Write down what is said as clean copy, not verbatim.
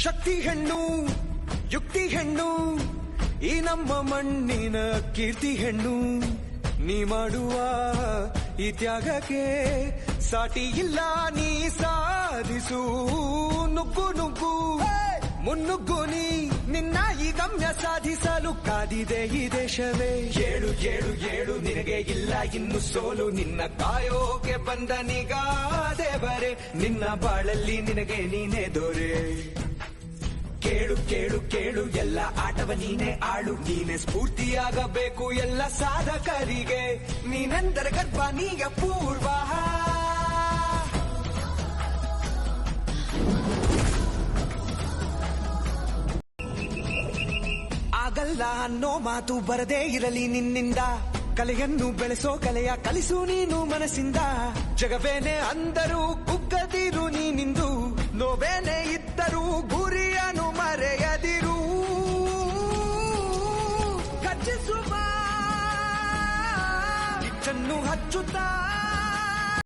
ಶಕ್ತಿ ಹೆಣ್ಣು ಯುಕ್ತಿ ಹೆಣ್ಣು ಈ ನಮ್ಮ ಮಣ್ಣಿನ ಕೀರ್ತಿ ಹೆಣ್ಣು ನೀ ಮಾಡುವ ಈ ತ್ಯಾಗಕ್ಕೆ ಸಾಟಿ ಇಲ್ಲ ನೀ ಸಾಧಿಸು ನುಗ್ಗು ನುಗ್ಗು ಮುನ್ನುಗ್ಗು ನೀ ನಿನ್ನ ಈ ಗಮ್ಯ ಸಾಧಿಸಲು ಕಾದಿದೆ ಈ ದೇಶವೇ ಏಳು ಏಳು ಏಳು ನಿನಗೆ ಇಲ್ಲ ಇನ್ನು ಸೋಲು ನಿನ್ನ ಕಾಯೋಕೆ ಬಂದ ನಿಗಾ ದೇವರೇ ನಿನ್ನ ಬಾಳಲ್ಲಿ ನಿನಗೆ ನೀನೇ ದೊರೆ ಕೇಳು ಕೇಳು ಕೇಳು ಎಲ್ಲ ಆಟವ ನೀನೆ ಆಳು ನೀನೆ ಸ್ಫೂರ್ತಿಯಾಗಬೇಕು ಎಲ್ಲ ಸಾಧಕರಿಗೆ ನೀನೆಂದರೆ ಗರ್ಭ ನೀಗ ಪೂರ್ವ ಆಗಲ್ಲ ಅನ್ನೋ ಮಾತು ಬರದೇ ಇರಲಿ ನಿನ್ನಿಂದ ಕಲೆಯನ್ನು ಬೆಳೆಸೋ ಕಲೆಯ ಕಲಿಸು ನೀನು ಮನಸ್ಸಿಂದ ಜಗವೇನೆ ಅಂದರೂ ಕುಗ್ಗದಿರು ನೀನಿಂದು ನೋವೇನೆ ಇದ್ದರೂ ಗುರಿಯನ್ನು ಮರೆಯದಿರು ಗರ್ಜಿಸುವ ಕಿಚ್ಚನ್ನು ಹಚ್ಚುತ್ತಾ